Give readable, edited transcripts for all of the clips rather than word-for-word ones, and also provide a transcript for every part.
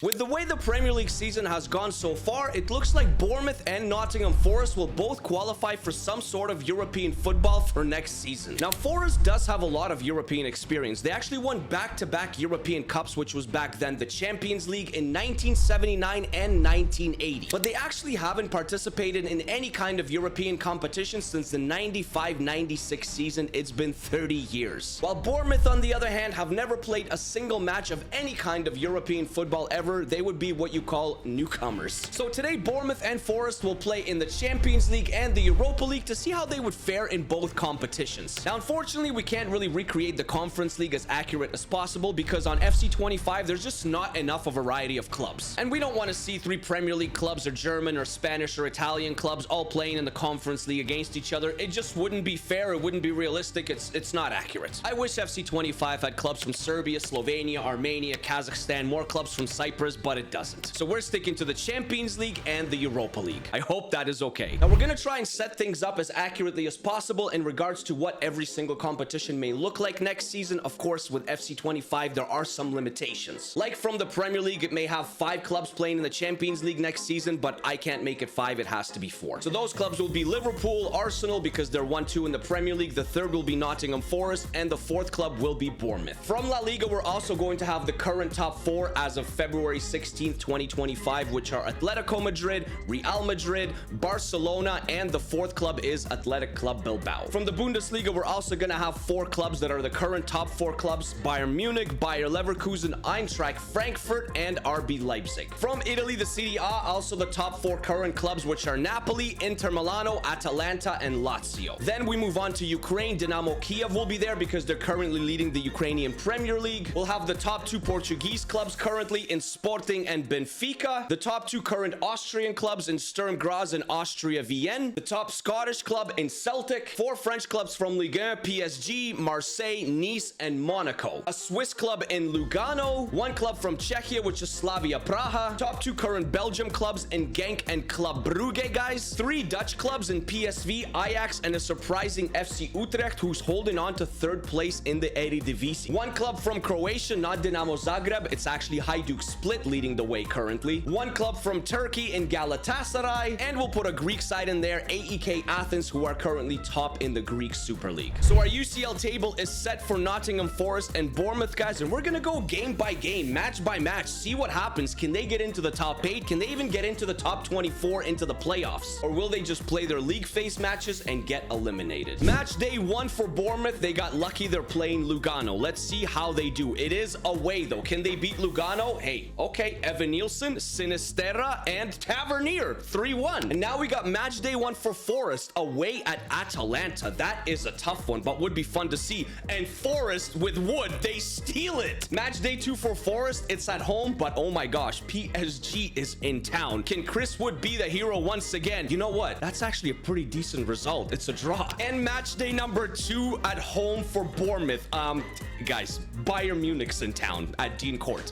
With the way the Premier League season has gone so far, it looks like Bournemouth and Nottingham Forest will both qualify for some sort of European football for next season. Now, Forest does have a lot of European experience. They actually won back-to-back European Cups, which was back then the Champions League in 1979 and 1980. But they actually haven't participated in any kind of European competition since the 95-96 season. It's been 30 years. While Bournemouth, on the other hand, have never played a single match of any kind of European football ever, they would be what you call newcomers. So today, Bournemouth and Forest will play in the Champions League and the Europa League to see how they would fare in both competitions. Now, unfortunately, we can't really recreate the Conference League as accurate as possible because on FC25, there's just not enough a variety of clubs. And we don't want to see 3 Premier League clubs or German or Spanish or Italian clubs all playing in the Conference League against each other. It just wouldn't be fair. It wouldn't be realistic. It's not accurate. I wish FC25 had clubs from Serbia, Slovenia, Armenia, Kazakhstan, more clubs from Cyprus, but it doesn't. So we're sticking to the Champions League and the Europa League. I hope that is okay. Now, we're going to try and set things up as accurately as possible in regards to what every single competition may look like next season. Of course, with FC25, there are some limitations. Like from the Premier League, it may have 5 clubs playing in the Champions League next season, but I can't make it 5. It has to be 4. So those clubs will be Liverpool, Arsenal, because they're 1-2 in the Premier League. The third will be Nottingham Forest, and the 4th club will be Bournemouth. From La Liga, we're also going to have the current top 4 as of February 16th, 2025, which are Atletico Madrid, Real Madrid, Barcelona, and the 4th club is Athletic Club Bilbao. From the Bundesliga, we're also going to have 4 clubs that are the current top 4 clubs: Bayern Munich, Bayer Leverkusen, Eintracht Frankfurt, and RB Leipzig. From Italy, the Serie A, also the top 4 current clubs, which are Napoli, Inter Milano, Atalanta, and Lazio. Then we move on to Ukraine. Dynamo Kiev will be there because they're currently leading the Ukrainian Premier League. We'll have the top 2 Portuguese clubs currently in Sporting and Benfica, the top 2 current Austrian clubs in Sturm Graz and Austria Vienna, the top Scottish club in Celtic, 4 French clubs from Ligue 1, PSG, Marseille, Nice, and Monaco, a Swiss club in Lugano, 1 club from Czechia, which is Slavia Praha, top 2 current Belgium clubs in Genk and Club Brugge, guys, 3 Dutch clubs in PSV, Ajax, and a surprising FC Utrecht, who's holding on to 3rd place in the Eredivisie, 1 club from Croatia, not Dinamo Zagreb, it's actually Hajduk Split leading the way currently, 1 club from Turkey in Galatasaray, and we'll put a Greek side in there, AEK Athens, who are currently top in the Greek Super League. So our UCL table is set for Nottingham Forest and Bournemouth, guys, and we're gonna go game by game, match by match, see what happens. Can they get into the top 8? Can they even get into the top 24 into the playoffs? Or will they just play their league phase matches and get eliminated? Match day 1 for Bournemouth. They got lucky. They're playing Lugano. Let's see how they do. It is away, though. Can they beat Lugano? Hey, okay. Evan Nielsen, Sinisterra, and Tavernier, 3-1. And now we got match day 1 for Forest away at Atalanta. That is a tough one, but would be fun to see. And Forest with Wood, they steal it. Match day 2 for Forest. It's at home, but oh my gosh, PSG is in town. Can Chris Wood be the hero once again? You know what? That's actually a pretty decent result. It's a draw. And match day number 2 at home for Bournemouth. Guys, Bayern Munich's in town at Dean Court.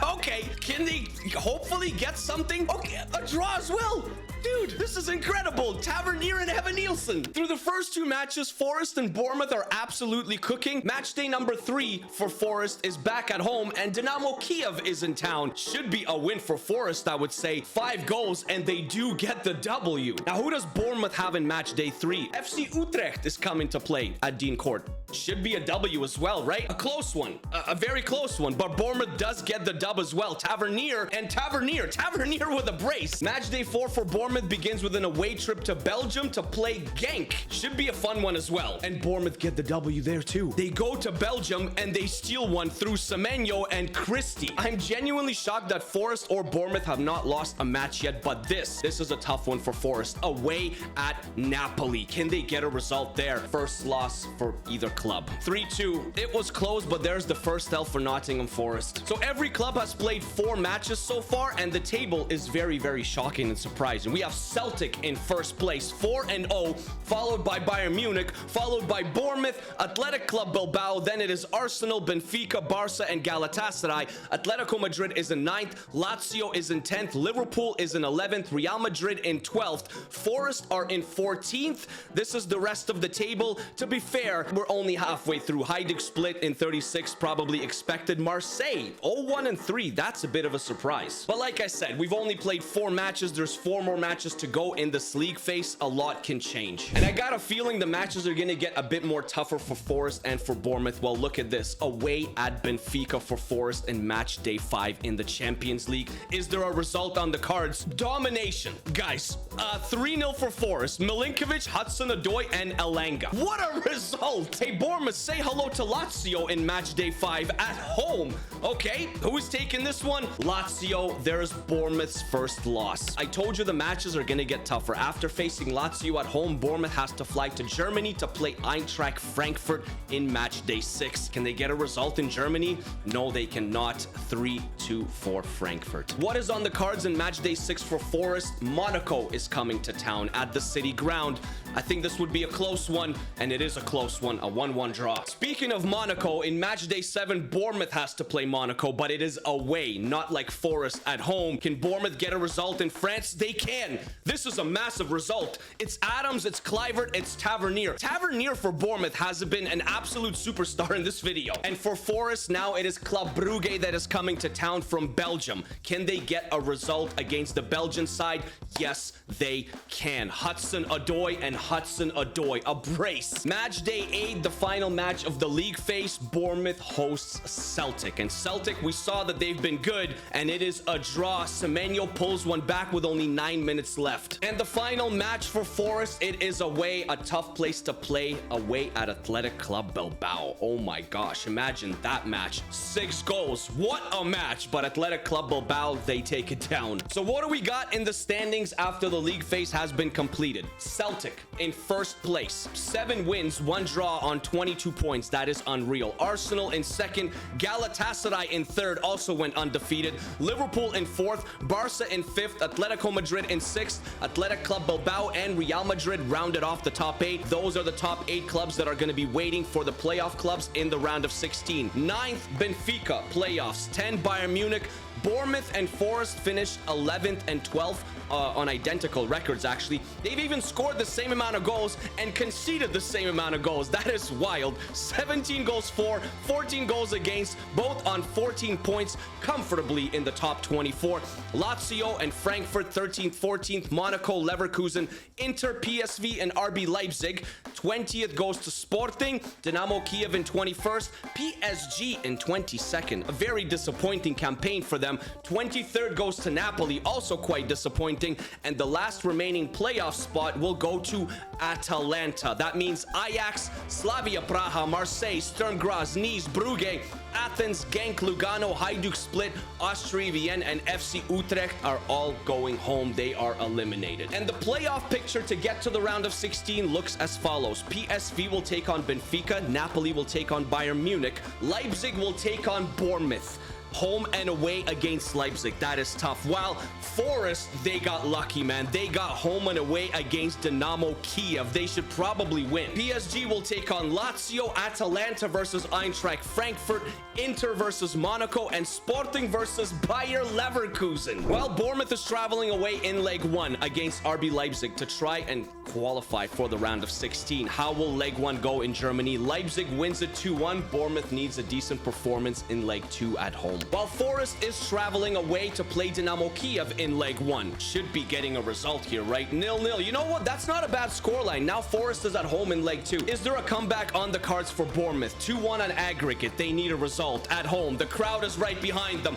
Okay, can they hopefully get something? Okay, a draw as well. Dude, this is incredible. Tavernier and Evan Nielsen. Through the first 2 matches, Forest and Bournemouth are absolutely cooking. Match day number 3 for Forest is back at home, and Dynamo Kiev is in town. Should be a win for Forest, I would say. 5 goals, and they do get the W. Now, who does Bournemouth have in match day 3? FC Utrecht is coming to play at Dean Court. Should be a W as well, right? A close one. A very close one, but Bournemouth does get the dub as well. Tavernier with a brace. Match day 4 for Bournemouth begins with an away trip to Belgium to play Genk. Should be a fun one as well. And Bournemouth get the W there too. They go to Belgium and they steal one through Semenyo and Christie. I'm genuinely shocked that Forest or Bournemouth have not lost a match yet, but this is a tough one for Forest. Away at Napoli. Can they get a result there? First loss for either club. 3-2. It was close, but there's the first L for Nottingham Forest. So every club has played 4 matches so far, and the table is very, very shocking and surprising. We have Celtic in first place, 4-0, followed by Bayern Munich, followed by Bournemouth, Athletic Club Bilbao, then it is Arsenal, Benfica, Barca, and Galatasaray. Atletico Madrid is in 9th, Lazio is in 10th, Liverpool is in 11th, Real Madrid in 12th, Forest are in 14th. This is the rest of the table. To be fair, we're only halfway through. Hajduk split in 36, probably expected. Marseille, 0-1-3. That's a bit of a surprise. But like I said, we've only played 4 matches. There's 4 more matches to go in this league phase. A lot can change. And I got a feeling the matches are going to get a bit more tougher for Forest and for Bournemouth. Well, look at this. Away at Benfica for Forest in match day 5 in the Champions League. Is there a result on the cards? Domination. Guys, 3-0 for Forest. Milinkovic, Hudson-Odoi, and Elanga. What a result! Hey, Bournemouth, say hello to Lazio in match day 5 at home. Okay, who is taking this one? Lazio. There's Bournemouth's first loss. I told you the matches are going to get tougher. After facing Lazio at home, Bournemouth has to fly to Germany to play Eintracht Frankfurt in match day 6. Can they get a result in Germany? No, they cannot. 3-2 for Frankfurt. What is on the cards in match day 6 for Forest? Monaco is coming to town at the City Ground. I think this would be a close one, and it is a close one, a 1-1 draw. Speaking of Monaco, in match day 7, Bournemouth has to play Monaco, but it is away, not like Forest at home. Can Bournemouth get a result in France? They can. This is a massive result. It's Adams, it's Kluivert, it's Tavernier. Tavernier for Bournemouth has been an absolute superstar in this video. And for Forest, now it is Club Brugge that is coming to town from Belgium. Can they get a result against the Belgian side? Yes, they can. Hudson-Odoi and Hudson-Odoi, a brace. Match day 8, the final match of the league phase. Bournemouth hosts Celtic. And Celtic, we saw that they've been good, and it is a draw. Semenyo pulls one back with only 9 minutes left. And the final match for Forest, it is away, a tough place to play, away at Athletic Club Bilbao. Oh my gosh, imagine that match. 6 goals, what a match. But Athletic Club Bilbao, they take it down. So what do we got in the standings after the league phase has been completed? Celtic in first place, 7 wins, 1 draw on 22 points. That is unreal. Arsenal in second, Galatasaray in third, also went undefeated. Liverpool in fourth, Barca in fifth, Atletico Madrid in sixth, Athletic Club Bilbao and Real Madrid rounded off the top 8. Those are the top 8 clubs that are going to be waiting for the playoff clubs in the round of 16. 9th, Benfica, playoffs. 10, Bayern Munich. Bournemouth and Forest finished 11th and 12th on identical records, actually. They've even scored the same amount of goals and conceded the same amount of goals. That is wild. 17 goals for, 14 goals against, both on 14 points, comfortably in the top 24. Lazio and Frankfurt, 13th, 14th. Monaco, Leverkusen, Inter, PSV, and RB Leipzig. 20th goes to Sporting, Dynamo Kiev in 21st, PSG in 22nd. A very disappointing campaign for them. 23rd goes to Napoli, also quite disappointing. And the last remaining playoff spot will go to Atalanta. That means Ajax, Slavia Praha, Marseille, Sturm Graz, Nice, Brugge, Athens, Genk, Lugano, Hajduk Split, Austria Vienna, and FC Utrecht are all going home. They are eliminated. And the playoff picture to get to the round of 16 looks as follows. PSV will take on Benfica, Napoli will take on Bayern Munich, Leipzig will take on Bournemouth. Home and away against Leipzig. That is tough. While Forest, they got lucky, man. They got home and away against Dynamo Kiev. They should probably win. PSG will take on Lazio, Atalanta versus Eintracht Frankfurt, Inter versus Monaco, and Sporting versus Bayer Leverkusen. While Bournemouth is traveling away in leg 1 against RB Leipzig to try and qualify for the round of 16. How will leg 1 go in Germany? Leipzig wins it 2-1. Bournemouth needs a decent performance in leg 2 at home. While Forest is traveling away to play Dynamo Kiev in leg 1. Should be getting a result here, right? 0-0. You know what? That's not a bad scoreline. Now Forest is at home in leg 2. Is there a comeback on the cards for Bournemouth? 2-1 on aggregate. They need a result at home. The crowd is right behind them.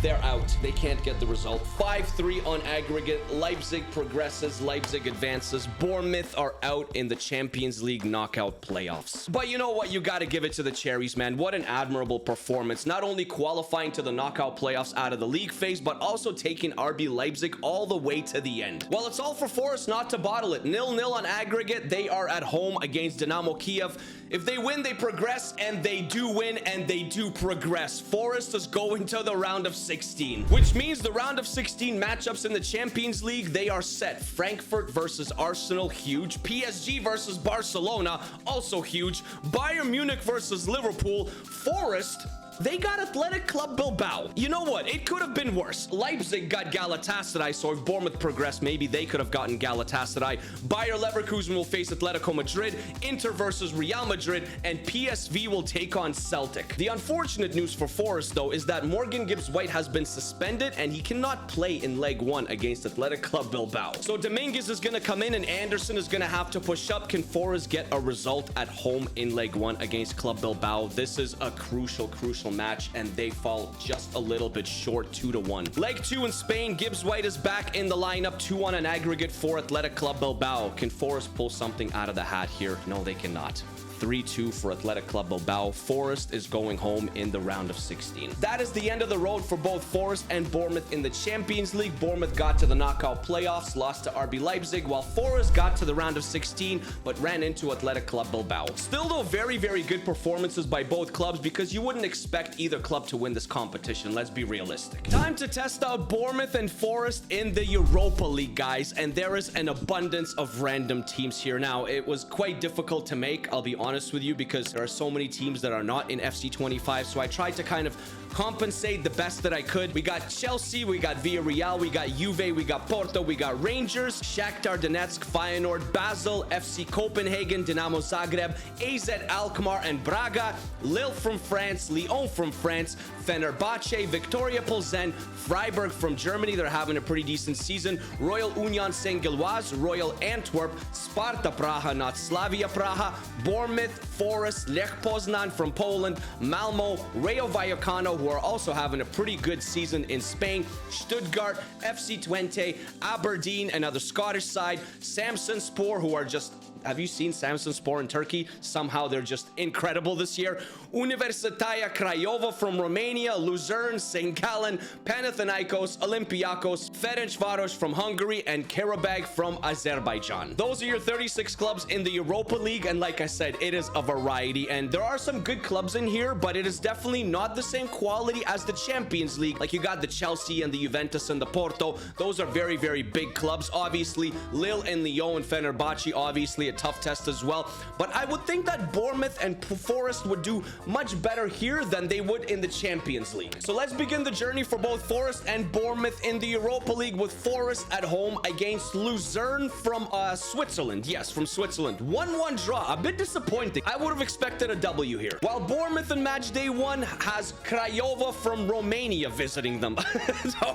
They're out. They can't get the result. 5-3 on aggregate. Leipzig progresses. Leipzig advances. Bournemouth are out in the Champions League knockout playoffs. But you know what? You got to give it to the Cherries, man. What an admirable performance. Not only qualifying to the knockout playoffs out of the league phase, but also taking RB Leipzig all the way to the end. Well, it's all for Forest not to bottle it. 0-0 on aggregate. They are at home against Dynamo Kiev. If they win, they progress, and they do win, and they do progress. Forest is going to the round of 16, which means the round of 16 matchups in the Champions League, they are set. Frankfurt versus Arsenal, huge. PSG versus Barcelona, also huge. Bayern Munich versus Liverpool. Forest, they got Athletic Club Bilbao. You know what? It could have been worse. Leipzig got Galatasaray, so if Bournemouth progressed, maybe they could have gotten Galatasaray. Bayer Leverkusen will face Atletico Madrid, Inter versus Real Madrid, and PSV will take on Celtic. The unfortunate news for Forest, though, is that Morgan Gibbs-White has been suspended, and he cannot play in leg 1 against Athletic Club Bilbao. So Dominguez is going to come in, and Anderson is going to have to push up. Can Forest get a result at home in leg 1 against Club Bilbao? This is a crucial match, and they fall just a little bit short, 2-1. Leg 2 in Spain, Gibbs-White is back in the lineup, 2 on an aggregate for Athletic Club Bilbao. Can Forest pull something out of the hat here? No, they cannot. 3-2 for Athletic Club Bilbao. Forest is going home in the round of 16. That is the end of the road for both Forest and Bournemouth in the Champions League. Bournemouth got to the knockout playoffs, lost to RB Leipzig, while Forest got to the round of 16, but ran into Athletic Club Bilbao. Still, though, very, very good performances by both clubs, because you wouldn't expect either club to win this competition. Let's be realistic. Time to test out Bournemouth and Forest in the Europa League, guys, and there is an abundance of random teams here. Now, it was quite difficult to make, I'll be honest with you, because there are so many teams that are not in FC25, so I tried to kind of compensate the best that I could. We got Chelsea, we got Villarreal, we got Juve, we got Porto, we got Rangers, Shakhtar Donetsk, Feyenoord, Basel, FC Copenhagen, Dinamo Zagreb, AZ Alkmaar, and Braga, Lille from France, Lyon from France, Fenerbahce, Victoria Plzen, Freiburg from Germany, they're having a pretty decent season, Royal Union Saint-Gilloise, Royal Antwerp, Sparta Praha, not Slavia Praha, Bournemouth, Forest, Lech Poznan from Poland, Malmo, Rayo Vallecano, who are also having a pretty good season in Spain, Stuttgart, FC Twente, Aberdeen, another Scottish side, Samsunspor, who are just... Have you seen Samsunspor in Turkey? Somehow they're just incredible this year. Universitatea Craiova from Romania, Luzern, St. Gallen, Panathinaikos, Olympiakos, Ferencvaros from Hungary, and Karabag from Azerbaijan. Those are your 36 clubs in the Europa League, and like I said, it is a variety, and there are some good clubs in here, but it is definitely not the same quality as the Champions League. Like, you got the Chelsea and the Juventus and the Porto. Those are very, very big clubs. Obviously, Lille and Lyon and Fenerbahce, obviously a tough test as well, but I would think that Bournemouth and Forest would do much better here than they would in the Champions League. So let's begin the journey for both Forest and Bournemouth in the Europa League, with Forest at home against Luzern from Switzerland. Yes, from Switzerland. 1-1 draw. A bit disappointing. I would have expected a W here. While Bournemouth in match day 1 has Craiova from Romania visiting them.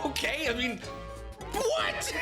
Okay, I mean, what?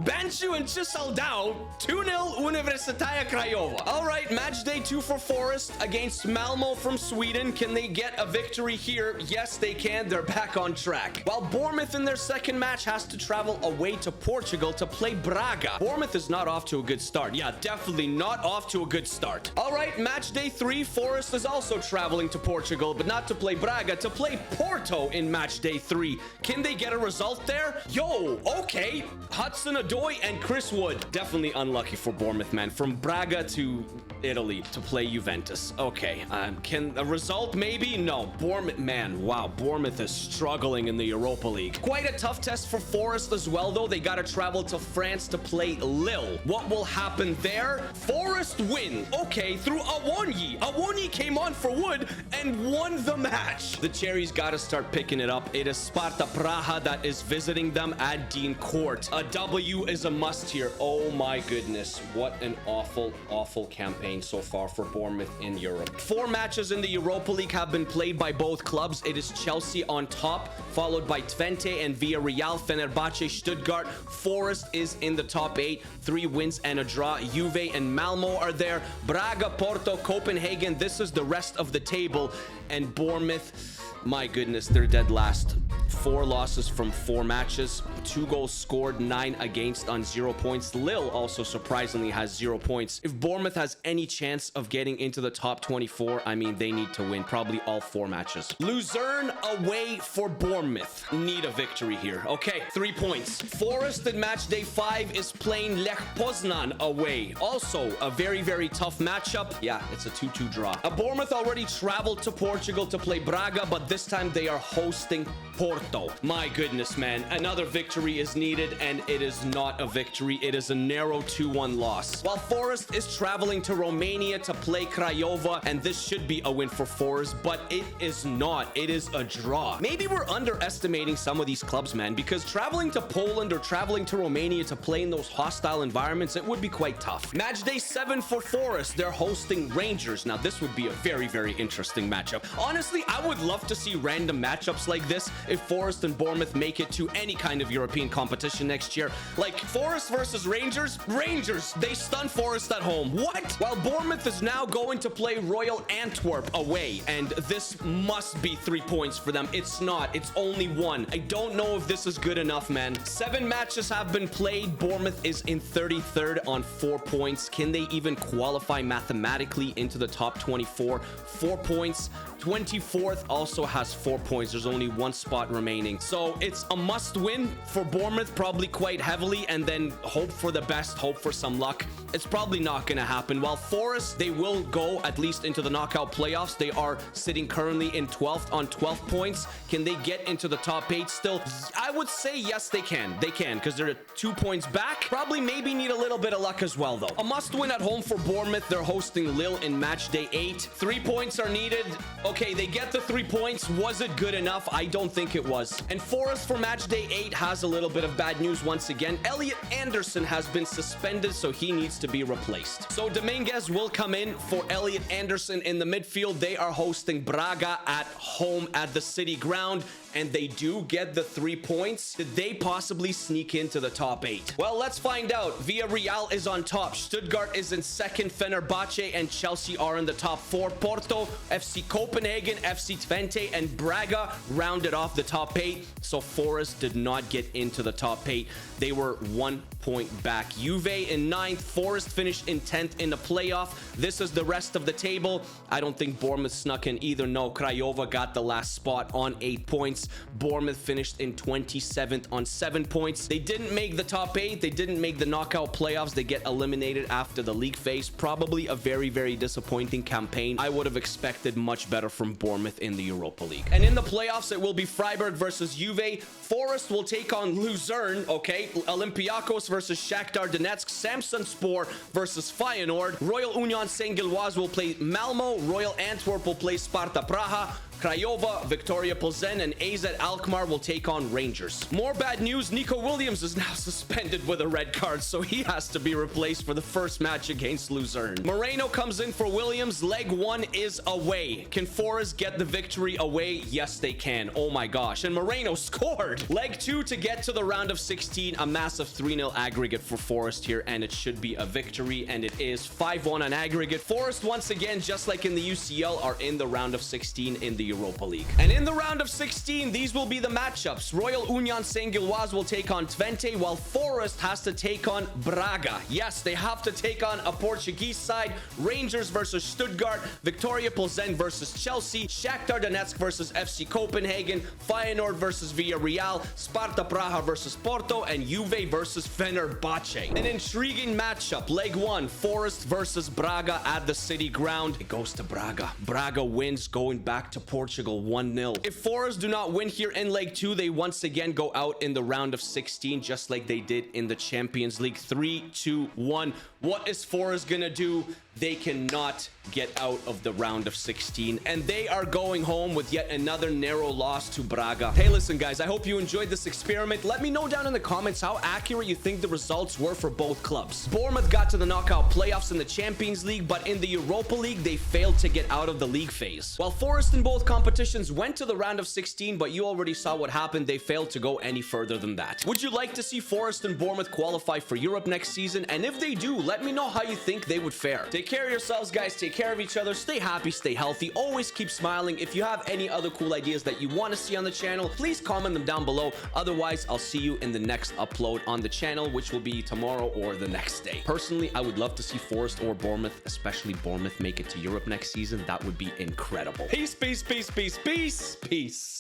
Banchu and Chisaldao, 2-0 Universitatea Craiova. All right, match day 2 for Forest against Malmo from Sweden. Can they get a victory here? Yes, they can. They're back on track. While Bournemouth in their second match has to travel away to Portugal to play Braga. Bournemouth is not off to a good start. Yeah, definitely not off to a good start. All right, match day 3, Forest is also traveling to Portugal, but not to play Braga, to play Porto in match day 3. Can they get a result there? Yo, okay. Hudson Odoi and Chris Wood. Definitely unlucky for Bournemouth, man. From Braga to Italy to play Juventus. Okay, can a result maybe? No. Bournemouth, man, wow. Bournemouth is struggling in the Europa League. Quite a tough test for Forest as well, though. They got to travel to France to play Lille. What will happen there? Forest win. Okay, through Awonyi. Awonyi came on for Wood and won the match. The Cherries got to start picking it up. It is Sparta Praha that is visiting them at Dean Court. A W is a must here. Oh my goodness. What an awful, awful campaign so far for Bournemouth in Europe. 4 matches in the Europa League have been played by both clubs. It is Chelsea on top, followed by Twente and Villarreal, Fenerbahce, Stuttgart. Forest is in the top 8, 3 wins and a draw. Juve and Malmo are there. Braga, Porto, Copenhagen. This is the rest of the table. And Bournemouth, my goodness, they're dead last. 4 losses from 4 matches, 2 goals scored, 9 against on 0 points. Lille also surprisingly has 0 points. If Bournemouth has any chance of getting into the top 24, I mean, they need to win probably all 4 matches. Luzern away for Bournemouth. Need a victory here. Okay, 3 points. Forest in match day 5 is playing Lech Poznan away. Also, a very, very tough matchup. Yeah, it's a 2-2 draw. Bournemouth already traveled to Portugal to play Braga, but this time they are hosting Porto. My goodness, man. Another victory is needed, and it is not a victory. It is a narrow 2-1 loss. While Forest is traveling to Romania to play Craiova, and this should be a win for Forest, but it is not. It is a draw. Maybe we're underestimating some of these clubs, man, because traveling to Poland or traveling to Romania to play in those hostile environments, it would be quite tough. Match day 7 for Forest. They're hosting Rangers. Now, this would be a very, very interesting matchup. Honestly, I would love to see random matchups like this if Forest and Bournemouth make it to any kind of European competition next year. Like Forest versus Rangers. Rangers, they stun Forest at home. What? While Bournemouth is now going to play Royal Antwerp away, and this must be 3 points for them. It's not. It's only 1. I don't know if this is good enough, man. 7 matches have been played. Bournemouth is in 33rd on 4 points. Can they even qualify mathematically into the top 24? 4 points. 24th also has 4 points. There's only 1 spot remaining. So it's a must win for Bournemouth, probably quite heavily, and then hope for the best, hope for some luck. It's probably not going to happen. While Forest, they will go at least into the knockout playoffs. They are sitting currently in 12th on 12 points. Can they get into the top 8 still? I would say yes, they can. They can, because they're 2 points back. Probably maybe need a little bit of luck as well, though. A must win at home for Bournemouth. They're hosting Lille in match day 8. 3 points are needed. Okay, they get the 3 points. Was it good enough? I don't think it was. And Forest for match day 8 has a little bit of bad news once again. Elliot Anderson has been suspended, so he needs to be replaced. So Dominguez will come in for Elliot Anderson in the midfield. They are hosting Braga at home at the City Ground, and they do get the 3 points. Did they possibly sneak into the top 8? Well, let's find out. Villarreal is on top. Stuttgart is in 2nd. Fenerbahce and Chelsea are in the top 4. Porto, FC Copenhagen, FC Twente, and Braga rounded off the top 8. So Forest did not get into the top 8. They were 1 point back. Juve in 9th. Forest finished in 10th in the playoff. This is the rest of the table. I don't think Bournemouth snuck in either. No, Craiova got the last spot on 8 points. Bournemouth finished in 27th on 7 points. They didn't make the top 8. They didn't make the knockout playoffs. They get eliminated after the league phase. Probably a very, very disappointing campaign. I would have expected much better from Bournemouth in the Europa League. And in the playoffs, it will be Freiburg versus Juve. Forest will take on Luzern, okay? Olympiacos versus Shakhtar Donetsk. Samsunspor versus Feyenoord. Royal Union Saint-Gilloise will play Malmo. Royal Antwerp will play Sparta Praha. Craiova, Victoria Plzen, and AZ Alkmaar will take on Rangers. More bad news. Nico Williams is now suspended with a red card, so he has to be replaced for the first match against Luzern. Moreno comes in for Williams. Leg 1 is away. Can Forest get the victory away? Yes, they can. Oh my gosh. And Moreno scored. Leg 2 to get to the round of 16. A massive 3-0 aggregate for Forest here, and it should be a victory, and it is 5-1 on aggregate. Forest, once again, just like in the UCL, are in the round of 16 in the Europa League. And in the round of 16, these will be the matchups. Royal Union Saint-Gilloise will take on Twente, while Forest has to take on Braga. Yes, they have to take on a Portuguese side. Rangers versus Stuttgart, Victoria Plzen versus Chelsea, Shakhtar Donetsk versus FC Copenhagen, Feyenoord versus Villarreal, Sparta Praha versus Porto, and Juve versus Fenerbahce. An intriguing matchup. Leg 1, Forest versus Braga at the City Ground. It goes to Braga. Braga wins, going back to Portugal 1-0. If Forest do not win here in leg 2, they once again go out in the round of 16, just like they did in the Champions League. 3, 2, 1. What is Forest gonna do? They cannot get out of the round of 16, and they are going home with yet another narrow loss to Braga. Hey, listen, guys, I hope you enjoyed this experiment. Let me know down in the comments how accurate you think the results were for both clubs. Bournemouth got to the knockout playoffs in the Champions League, but in the Europa League, they failed to get out of the league phase. While Forest in both Both competitions went to the round of 16, but you already saw what happened. They failed to go any further than that. Would you like to see Forest and Bournemouth qualify for Europe next season? And if they do, let me know how you think they would fare. Take care of yourselves, guys. Take care of each other. Stay happy, stay healthy. Always keep smiling. If you have any other cool ideas that you want to see on the channel, please comment them down below. Otherwise, I'll see you in the next upload on the channel, which will be tomorrow or the next day. Personally, I would love to see Forest or Bournemouth, especially Bournemouth, make it to Europe next season. That would be incredible. Peace, peace, peace, peace, peace, peace.